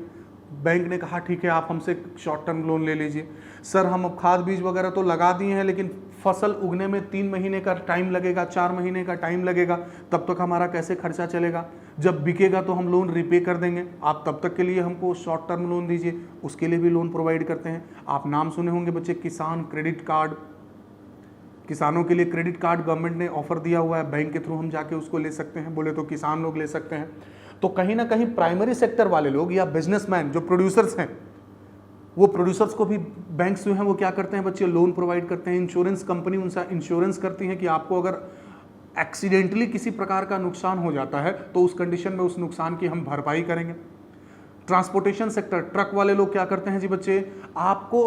बैंक ने कहा ठीक है आप हमसे शॉर्ट टर्म लोन ले लीजिए। सर हम अब खाद बीज वगैरह तो लगा दिए हैं लेकिन फसल उगने में 3 महीने का टाइम लगेगा, 4 महीने का टाइम लगेगा, तब तक हमारा कैसे खर्चा चलेगा, जब बिकेगा तो हम लोन रिपे कर देंगे, आप तब तक के लिए हमको शॉर्ट टर्म लोन दीजिए। उसके लिए भी लोन प्रोवाइड करते हैं। आप नाम सुने होंगे बच्चे, किसान क्रेडिट कार्ड। किसानों के लिए क्रेडिट कार्ड गवर्नमेंट ने ऑफर दिया हुआ है, बैंक के थ्रू हम जाके उसको ले सकते हैं, बोले तो किसान लोग ले सकते हैं। तो कहीं ना कहीं प्राइमरी सेक्टर वाले लोग या बिजनेसमैन जो प्रोड्यूसर्स हैं, वो प्रोड्यूसर्स को भी बैंक्स जो हैं वो क्या करते हैं बच्चे, लोन प्रोवाइड करते हैं। इंश्योरेंस कंपनी उनसे इंश्योरेंस करती है कि आपको अगर एक्सीडेंटली किसी प्रकार का नुकसान हो जाता है तो उस कंडीशन में उस नुकसान की हम भरपाई करेंगे। ट्रांसपोर्टेशन सेक्टर, ट्रक वाले लोग क्या करते हैं जी बच्चे, आपको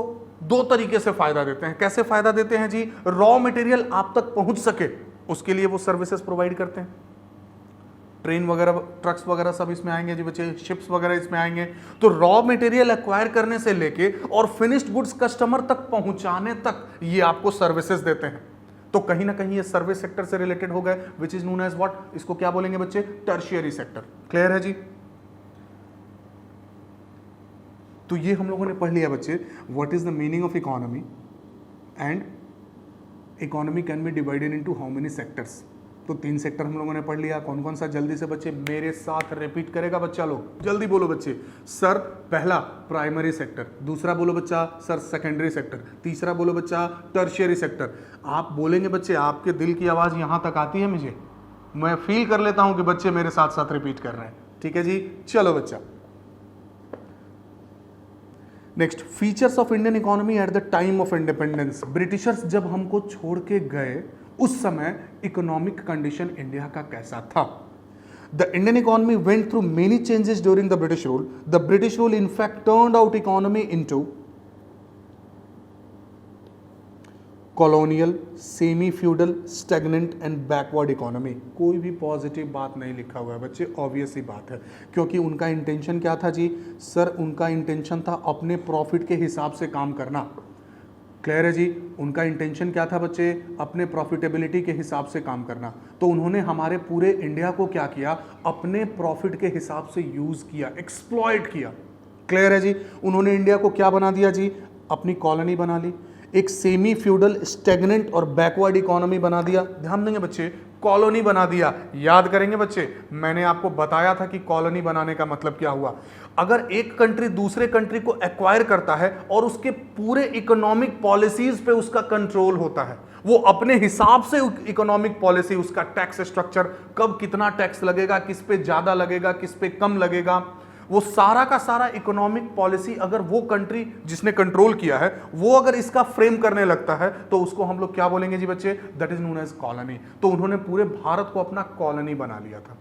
2 तरीके से फायदा देते हैं। कैसे फायदा देते हैं जी, रॉ मटेरियल आप तक पहुंच सके उसके लिए वो सर्विसेज प्रोवाइड करते हैं। ट्रेन वगैरह, ट्रक्स वगैरह सब इसमें आएंगे जी बच्चे, शिप्स वगैरह इसमें आएंगे। तो रॉ मटेरियल एक्वायर करने से लेके और फिनिश्ड गुड्स कस्टमर तक पहुंचाने तक ये आपको सर्विसेज देते हैं। तो कहीं ना कहीं ये सर्विस सेक्टर से रिलेटेड हो गए, which is known as what, इसको क्या बोलेंगे बच्चे, टर्शियरी सेक्टर। क्लियर है जी? तो ये हम लोगों ने पढ़ लिया बच्चे, what is the meaning of economy and economy can be divided into how many sectors. तो 3 सेक्टर हम लोगों ने पढ़ लिया। कौन कौन सा, जल्दी से बच्चे मेरे साथ रिपीट करेगा बच्चा लोग, जल्दी बोलो बच्चे। सर पहला प्राइमरी सेक्टर, दूसरा बोलो बच्चा सर सेकेंडरी सेक्टर, तीसरा बोलो बच्चा टर्शियरी सेक्टर। आप बोलेंगे बच्चे, आपके दिल की आवाज यहां तक आती है मुझे, मैं फील कर लेता हूं कि बच्चे मेरे साथ साथ रिपीट कर रहे हैं। ठीक है जी, चलो बच्चा। Next, features of Indian economy at the time of independence. Britishers जब हमको छोड़ के गए उस समय इकोनॉमिक कंडीशन इंडिया का कैसा था? The Indian economy went through many changes during the British rule. The British rule in fact turned out economy into colonial, semi feudal, stagnant and backward economy. कोई भी पॉजिटिव बात नहीं लिखा हुआ है बच्चे, ऑब्वियस ही बात है, क्योंकि उनका इंटेंशन क्या था जी सर? उनका इंटेंशन था अपने प्रॉफिट के हिसाब से काम करना। क्लियर है जी? उनका इंटेंशन क्या था बच्चे? अपने प्रॉफिटेबिलिटी के हिसाब से काम करना। तो उन्होंने हमारे पूरे इंडिया को क्या किया? अपने प्रॉफिट के हिसाब से यूज किया, एक्सप्लॉइट किया। क्लियर है जी? उन्होंने इंडिया को क्या बना दिया जी? अपनी कॉलोनी बना ली, एक सेमी फ्यूडल, स्टेगनेंट और बैकवर्ड इकोनॉमी बना दिया। ध्यान देंगे बच्चे, कॉलोनी बना दिया। याद करेंगे बच्चे, मैंने आपको बताया था कि कॉलोनी बनाने का मतलब क्या हुआ। अगर एक कंट्री दूसरे कंट्री को एक्वायर करता है और उसके पूरे इकोनॉमिक पॉलिसीज पे उसका कंट्रोल होता है, वो अपने हिसाब से इकोनॉमिक पॉलिसी, उसका टैक्स स्ट्रक्चर, कब कितना टैक्स लगेगा, किस पे ज्यादा लगेगा, किस पे कम लगेगा, वो सारा का सारा इकोनॉमिक पॉलिसी अगर वो कंट्री जिसने कंट्रोल किया है वो अगर इसका फ्रेम करने लगता है तो उसको हम लोग क्या बोलेंगे जी बच्चे? That is known as colony. तो उन्होंने पूरे भारत को अपना कॉलोनी बना लिया था।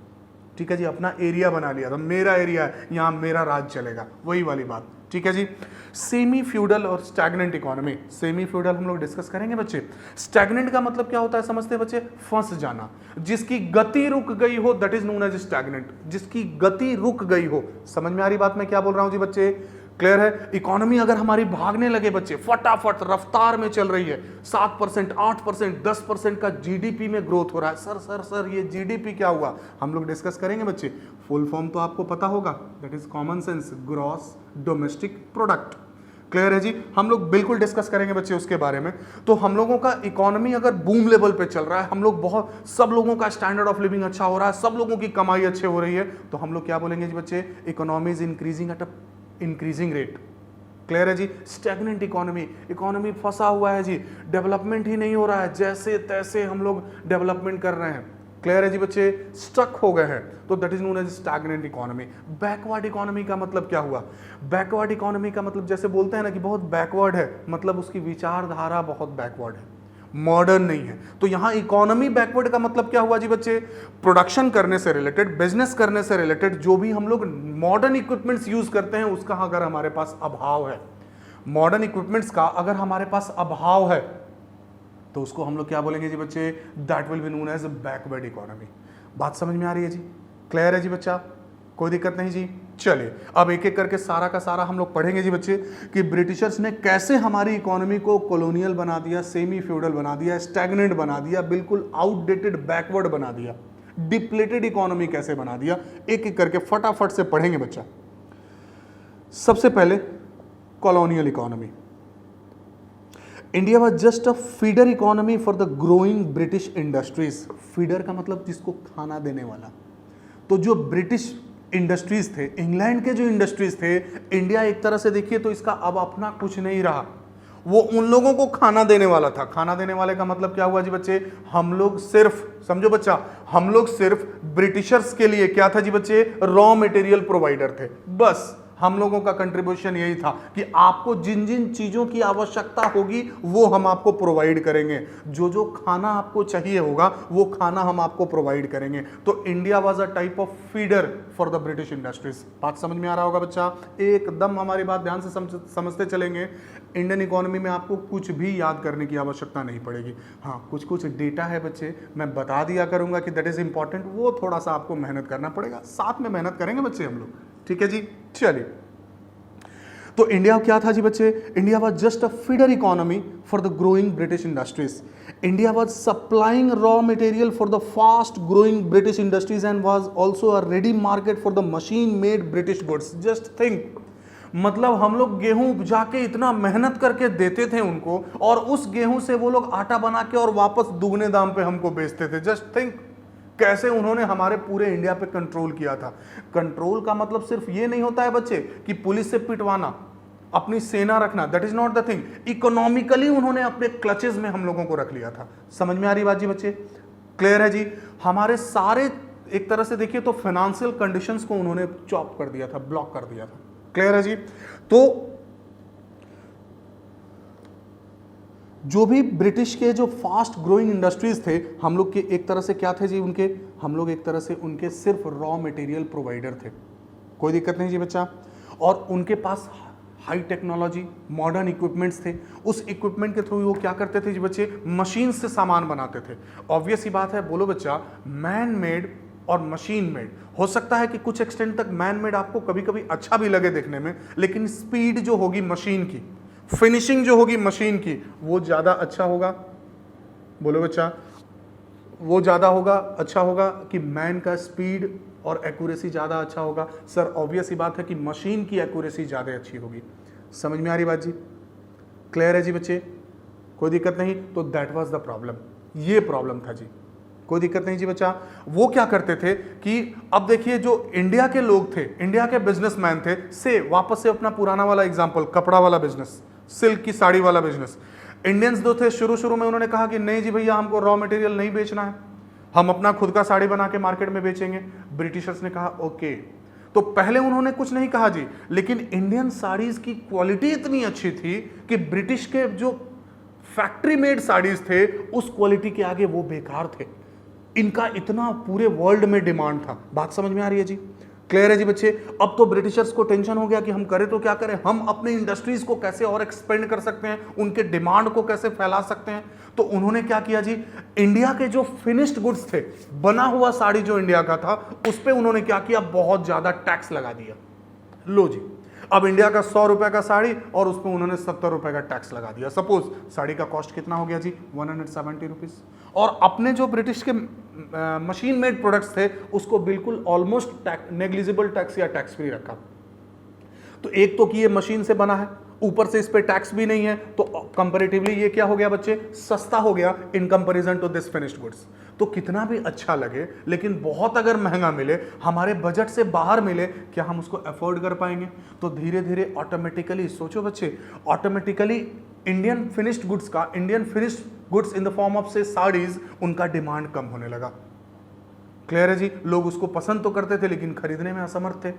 ठीक है जी, अपना एरिया बना लिया था, मेरा एरिया है, यहां मेरा राज चलेगा, वही वाली बात। ठीक है जी। सेमी फ्यूडल और स्टैग्नेंट इकोनॉमी। सेमी फ्यूडल हम लोग डिस्कस करेंगे बच्चे। स्टैग्नेंट का मतलब क्या होता है समझते हैं बच्चे? फंस जाना, जिसकी गति रुक गई हो, that is known as stagnant. जिसकी गति रुक गई हो। समझ में आ रही बात मैं क्या बोल रहा हूं जी बच्चे? क्लियर है? इकोनॉमी अगर हमारी भागने लगे बच्चे, फटाफट रफ्तार में चल रही है, 7%, 8%, 10% का जीडीपी में ग्रोथ हो रहा है, सर सर सर ये जीडीपी क्या हुआ? हम लोग डिस्कस करेंगे बच्चे। फुल फॉर्म तो आपको पता होगा, that is common sense gross domestic product. Clear है जी? हम लोग बिल्कुल डिस्कस करेंगे बच्चे उसके बारे में। तो हम लोगों का इकोनॉमी अगर बूम लेवल पे चल रहा है, हम लोग बहुत, सब लोगों का स्टैंडर्ड ऑफ लिविंग अच्छा हो रहा है, सब लोगों की कमाई अच्छी हो रही है, तो हम लोग क्या बोलेंगे जी बच्चे? Economy is increasing at a increasing rate. Clear है जी? स्टैग्नेंट इकोनॉमी, इकोनॉमी फंसा हुआ है जी, डेवलपमेंट ही नहीं हो रहा है, जैसे तैसे हम लोग डेवलपमेंट कर रहे हैं। क्लियर है जी बच्चे? स्टक हो गए हैं, तो that is known as stagnant economy. Backward economy का मतलब क्या हुआ? बैकवर्ड इकोनॉमी का मतलब जैसे बोलते हैं ना कि बहुत बैकवर्ड है, मतलब उसकी विचारधारा बहुत बैकवर्ड है, मॉडर्न नहीं है। तो यहां इकोनॉमी बैकवर्ड का मतलब क्या हुआ जी बच्चे? प्रोडक्शन करने से रिलेटेड, बिजनेस करने से रिलेटेड जो भी हम लोग मॉडर्न इक्विपमेंट्स यूज करते हैं उसका अगर हमारे पास अभाव है, मॉडर्न इक्विपमेंट्स का अगर हमारे पास अभाव है, तो उसको हम लोग क्या बोलेंगे जी बच्चे? That will be known as backward economy. बात समझ में आ रही है जी? क्लियर है जी बच्चा? कोई दिक्कत नहीं जी? चलिए अब एक एक करके सारा का सारा हम लोग पढ़ेंगे जी बच्चे कि ब्रिटिशर्स ने कैसे हमारी इकोनॉमी को कॉलोनियल बना दिया, सेमी फ्यूडल बना दिया, स्टैग्नेंट बना दिया, बिल्कुल आउटडेटेड बैकवर्ड बना दिया, डिप्लेटेड इकोनॉमी कैसे बना दिया, एक एक करके फटाफट से पढ़ेंगे बच्चा। सबसे पहले colonial economy. India was just a feeder economy for the growing British industries. Feeder का मतलब जिसको खाना देने वाला। तो जो ब्रिटिश इंडस्ट्रीज थे, इंग्लैंड के जो इंडस्ट्रीज थे, इंडिया एक तरह से देखिए तो इसका अब अपना कुछ नहीं रहा, वो उन लोगों को खाना देने वाला था। खाना देने वाले का मतलब क्या हुआ जी बच्चे? हम लोग सिर्फ, समझो बच्चा, हम लोग सिर्फ ब्रिटिशर्स के लिए क्या था जी बच्चे? रॉ मटेरियल प्रोवाइडर थे। बस हम लोगों का कंट्रीब्यूशन यही था कि आपको जिन जिन चीजों की आवश्यकता होगी वो हम आपको प्रोवाइड करेंगे, जो जो खाना आपको चाहिए होगा वो खाना हम आपको प्रोवाइड करेंगे। तो India was a type of feeder for the British industries. बात समझ में आ रहा होगा बच्चा? एकदम हमारी बात ध्यान से समझते चलेंगे। इंडियन इकोनॉमी में आपको कुछ भी याद करने की आवश्यकता नहीं पड़ेगी। हाँ, कुछ कुछ डेटा है बच्चे, मैं बता दिया करूंगा कि दैट इज इंपॉर्टेंट, वो थोड़ा सा आपको मेहनत करना पड़ेगा, साथ में मेहनत करेंगे बच्चे हम लोग। ठीक है जी, चलिए। तो इंडिया क्या था जी बच्चे? India was just a feeder economy for the growing British industries. India was supplying raw material for the fast growing British industries and was also a ready market for the machine made British goods. Just think, मतलब हम लोग गेहूं उपजा के इतना मेहनत करके देते थे उनको, और उस गेहूं से वो लोग आटा बना के और वापस दुगने दाम पे हमको बेचते थे। जस्ट थिंक कैसे उन्होंने हमारे पूरे इंडिया पे कंट्रोल किया था। कंट्रोल का मतलब सिर्फ ये नहीं होता है बच्चे कि पुलिस से पिटवाना, अपनी सेना रखना, that is not the thing. Economically उन्होंने अपने क्लचेस में हम लोगों को रख लिया था। समझ में आ रही बात जी बच्चे? क्लियर है जी? हमारे सारे एक तरह से देखिए तो फाइनेंशियल कंडीशंस को उन्होंने चॉप कर दिया था, ब्लॉक कर दिया था। क्लियर है जी? तो जो भी ब्रिटिश के जो फास्ट ग्रोइंग इंडस्ट्रीज थे, हम लोग के एक तरह से क्या थे जी उनके, हम लोग एक तरह से उनके सिर्फ रॉ मटेरियल प्रोवाइडर थे। कोई दिक्कत नहीं जी बच्चा। और उनके पास हाई टेक्नोलॉजी, मॉडर्न इक्विपमेंट्स थे। उस इक्विपमेंट के थ्रू वो क्या करते थे जी बच्चे? मशीन से सामान बनाते थे। ऑब्वियस ही बात है, बोलो बच्चा, मैन मेड और मशीन मेड हो सकता है कि कुछ एक्सटेंट तक मैन मेड आपको कभी कभी अच्छा भी लगे देखने में, लेकिन स्पीड जो होगी मशीन की, फिनिशिंग जो होगी मशीन की, वो ज्यादा अच्छा होगा। बोलो बच्चा, वो ज्यादा होगा, अच्छा होगा कि मैन का स्पीड और एक्यूरेसी ज्यादा अच्छा होगा? सर ऑब्वियस ही बात है कि मशीन की एक्यूरेसी ज्यादा अच्छी होगी। समझ में आ रही बात जी? क्लियर है जी बच्चे? कोई दिक्कत नहीं? तो दैट वाज द प्रॉब्लम, ये प्रॉब्लम था जी। कोई दिक्कत नहीं जी बच्चा। वो क्या करते थे कि अब देखिए जो इंडिया के लोग थे, इंडिया के बिजनेसमैन थे, से वापस से अपना पुराना वाला एग्जांपल, कपड़ा वाला बिजनेस, सिल्क की साड़ी वाला बिजनेस। इंडियंस जो थे शुरू शुरू में उन्होंने कहा कि नहीं जी भैया, हमको रॉ मटेरियल नहीं बेचना है, हम अपना खुद का साड़ी बना के मार्केट में बेचेंगे। ब्रिटिशर्स ने कहा ओके। तो पहले उन्होंने कुछ नहीं कहा जी, लेकिन इंडियन साड़ीज की क्वालिटी इतनी अच्छी थी कि ब्रिटिश के जो फैक्ट्री मेड साड़ीज थे उस क्वालिटी के आगे वो बेकार थे। इनका इतना पूरे वर्ल्ड में डिमांड था। बात समझ में आ रही है जी? क्लियर है जी बच्चे? अब तो ब्रिटिशर्स को टेंशन हो गया कि हम करें तो क्या करें, हम अपने इंडस्ट्रीज को कैसे और एक्सपेंड कर सकते हैं, उनके डिमांड को कैसे फैला सकते हैं। तो उन्होंने क्या किया जी, इंडिया के जो फिनिश्ड गुड्स थे, बना हुआ साड़ी जो इंडिया का था, उस पर उन्होंने क्या किया, बहुत ज्यादा टैक्स लगा दिया। लो जी, अब इंडिया का 100 रुपए का साड़ी और उस पर उन्होंने 70 रुपए का टैक्स लगा दिया। सपोज साड़ी का कॉस्ट कितना हो गया जी, 170 रुपीज। और अपने जो ब्रिटिश के मशीन मेड प्रोडक्ट्स थे उसको बिल्कुल ऑलमोस्ट नेग्लिजिबल टैक्स या टैक्स फ्री रखा। तो एक तो कि ये मशीन से बना है, ऊपर से इस पे टैक्स भी नहीं है, तो कंपैरेटिवली ये क्या हो गया बच्चे, सस्ता हो गया in comparison to this finished goods. तो कितना भी अच्छा लगे, लेकिन बहुत अगर महंगा मिले, हमारे बजट से बाहर मिले, क्या हम उसको अफोर्ड कर पाएंगे? तो धीरे धीरे ऑटोमेटिकली, सोचो बच्चे, ऑटोमेटिकली इंडियन फिनिश्ड गुड्स का, Indian finished goods in the form of से साड़ीज, उनका डिमांड कम होने लगा। क्लियर है जी? लोग उसको पसंद तो करते थे लेकिन खरीदने में असमर्थ थे।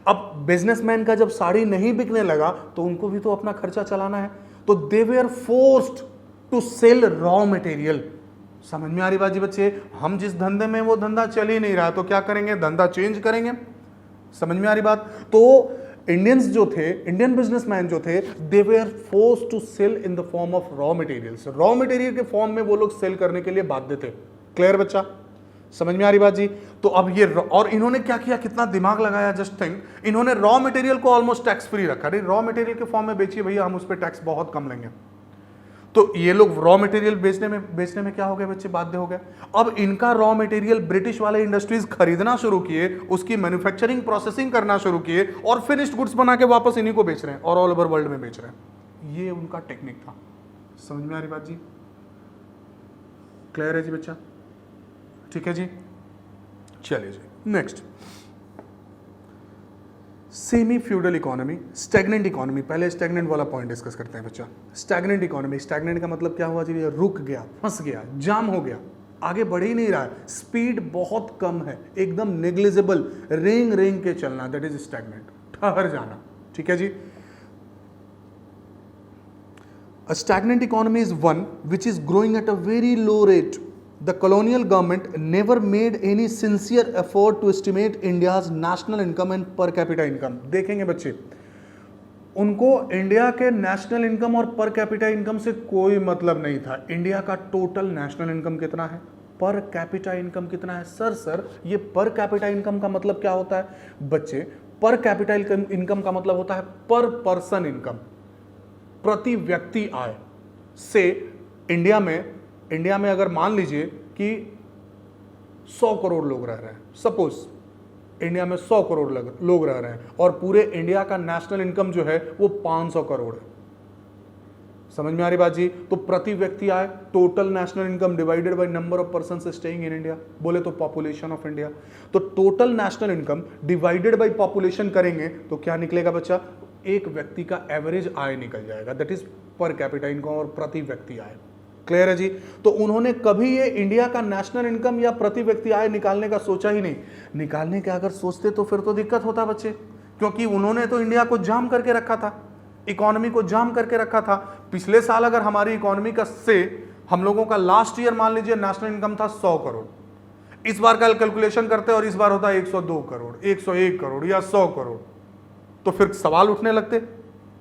अब बिजनेसमैन का जब साड़ी नहीं बिकने लगा तो उनको भी तो अपना खर्चा चलाना है, तो they were forced to sell raw material. समझ में आ रही बात जी बच्चे? हम जिस धंधे में, वो धंधा चल ही नहीं रहा, तो क्या करेंगे, धंधा चेंज करेंगे। समझ में आ रही बात? तो इंडियंस जो थे, इंडियन बिजनेसमैन जो थे, they were forced to sell in the form of raw materials. Raw material के फॉर्म में वो लोग सेल करने के लिए बाध्य थे। क्लियर बच्चा? समझ में आ रही बात जी? तो अब ये, और इन्होंने क्या किया, कितना दिमाग लगाया, जस्ट थिंक, इन्होंने रॉ मटेरियल को ऑलमोस्ट टैक्स फ्री रखा। अरे रॉ मटेरियल के फॉर्म में बेचिए भैया, हम उस पर टैक्स बहुत कम लेंगे। तो ये लोग रॉ मटेरियल बेचने में क्या हो गए बच्चे, बाध्य हो गए। अब इनका रॉ मटेरियल ब्रिटिश वाले इंडस्ट्रीज खरीदना शुरू किए, उसकी मैन्युफैक्चरिंग प्रोसेसिंग करना शुरू किए, और फिनिश्ड गुड्स बना के वापस इन्हीं को बेच रहे हैं और ऑल ओवर वर्ल्ड में बेच रहे हैं। ये उनका टेक्निक था। समझ में आ रही बात जी? क्लियर है जी बच्चा? ठीक है जी, चलिए जी next. Semi feudal economy, stagnant economy. पहले स्टैग्नेंट वाला पॉइंट डिस्कस करते हैं बच्चा। स्टैग्नेंट इकोनॉमी, स्टैग्नेंट का मतलब क्या हुआ जी, रुक गया, फंस गया, जाम हो गया, आगे बढ़ ही नहीं रहा है, स्पीड बहुत कम है, एकदम नेग्लिजिबल, रेंग रेंग के चलना, दैट इज स्टैग्नेंट। ठहर जाना, ठीक है जी। A stagnant economy is one which is growing at a very low rate. The colonial government never made any sincere effort to estimate India's national income and per capita income. देखेंगे बच्चे, उनको India के national income और per capita income से कोई मतलब नहीं था। इंडिया का टोटल नेशनल इनकम कितना है, पर कैपिटा इनकम कितना है। सर ये पर कैपिटा इनकम का मतलब क्या होता है बच्चे? पर कैपिटा इनकम का मतलब होता है पर पर्सन इनकम, प्रति व्यक्ति आय से। इंडिया में अगर मान लीजिए कि 100 करोड़ लोग रह रहे हैं, सपोज इंडिया में 100 करोड़ लोग रह रहे हैं और पूरे इंडिया का नेशनल इनकम जो है वो 500 करोड़ है। समझ में आ रही बात जी? तो प्रति व्यक्ति आय, total national income divided by number of persons staying in India, बोले तो पॉपुलेशन ऑफ इंडिया। तो total national income divided by population करेंगे तो क्या निकलेगा बच्चा? एक व्यक्ति का एवरेज आय निकल जाएगा, that is per capita income और प्रति व्यक्ति आय। क्लियर है जी? तो उन्होंने कभी ये इंडिया का नेशनल इनकम या प्रति व्यक्ति आय निकालने का सोचा ही नहीं। निकालने का अगर सोचते तो फिर तो दिक्कत होता बच्चे, क्योंकि उन्होंने तो इंडिया को जाम करके रखा था, इकोनॉमी को जाम करके रखा था। पिछले साल अगर हमारी इकोनॉमी का से हम लोगों का लास्ट ईयर मान लीजिए नेशनल इनकम था 100 करोड़, इस बार का कैलकुलेशन करते और इस बार होता है 102 करोड़, 101 करोड़ या 100 करोड़, तो फिर सवाल उठने लगते।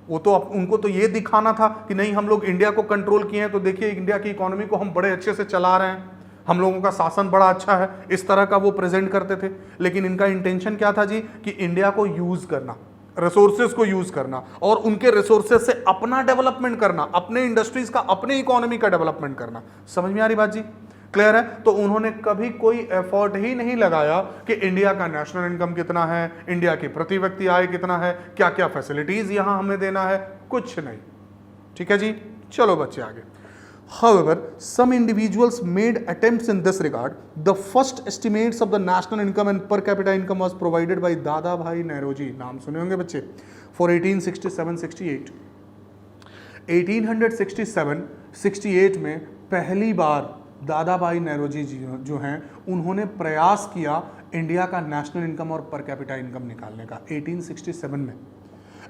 वो तो उनको तो ये दिखाना था कि नहीं हम लोग इंडिया को कंट्रोल किए हैं, तो देखिए इंडिया की इकोनॉमी को हम बड़े अच्छे से चला रहे हैं, हम लोगों का शासन बड़ा अच्छा है, इस तरह का वो प्रेजेंट करते थे। लेकिन इनका इंटेंशन क्या था जी? कि इंडिया को यूज करना, रिसोर्सेज को यूज करना और उनके रिसोर्सेज से अपना डेवलपमेंट करना, अपने इंडस्ट्रीज का, अपने इकोनॉमी का डेवलपमेंट करना। समझ में आ रही बात जी? क्लियर है? तो उन्होंने कभी कोई एफर्ट ही नहीं लगाया कि इंडिया का नेशनल इनकम कितना है, इंडिया की प्रति व्यक्ति आय कितना है, क्या क्या फैसिलिटीज यहां हमें देना है, कुछ नहीं। ठीक है जी, चलो बच्चे आगे। However, some individuals made attempts in this regard. The first estimates of the national income and per capita income was provided by दादा भाई नेहरूजी, नाम सुने होंगे बच्चे, for 1867-68। 1867-68 में पहली बार दादा भाई नेहरूजी जी जो हैं उन्होंने प्रयास किया इंडिया का नेशनल इनकम और पर कैपिटा इनकम निकालने का 1867 में।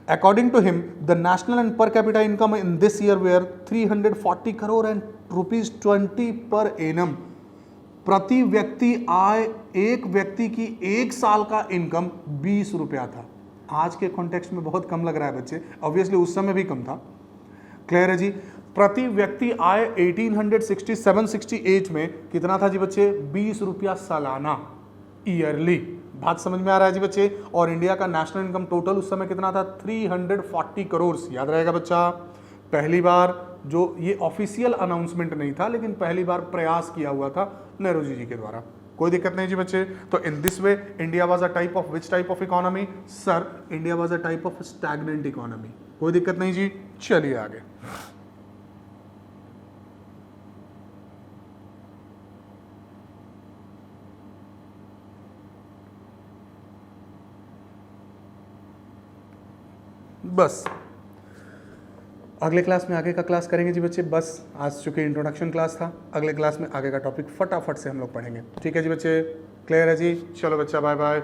According to him, the national and per capita income in this year were 340 crore and rupees 20 per annum। प्रति व्यक्ति आय, एक व्यक्ति की एक साल का इनकम 20 रुपया था। आज के कॉन्टेक्स्ट में बहुत कम लग रहा है बच्चे, ऑब्वियसली उस समय भी कम था। क्लियर है जी? प्रति व्यक्ति आय 1867-68 में कितना था जी बच्चे? 20 रुपया सालाना, ईयरली। बात समझ में आ रहा है जी बच्चे? और इंडिया का नेशनल इनकम टोटल उस समय कितना था? 340 करोड़। याद रहेगा बच्चा? पहली बार जो ये ऑफिशियल अनाउंसमेंट नहीं था, लेकिन पहली बार प्रयास किया हुआ था नेहरूजी जी के द्वारा। कोई दिक्कत नहीं जी बच्चे? तो in this way India was a type of which type of economy? Sir, India was a type of stagnant economy. कोई दिक्कत नहीं जी, चलिए आगे। बस अगले क्लास में आगे का क्लास करेंगे जी बच्चे। बस आज चूंकि इंट्रोडक्शन क्लास था, अगले क्लास में आगे का टॉपिक फटाफट से हम लोग पढ़ेंगे। ठीक है जी बच्चे? क्लियर है जी? चलो बच्चा, बाय बाय।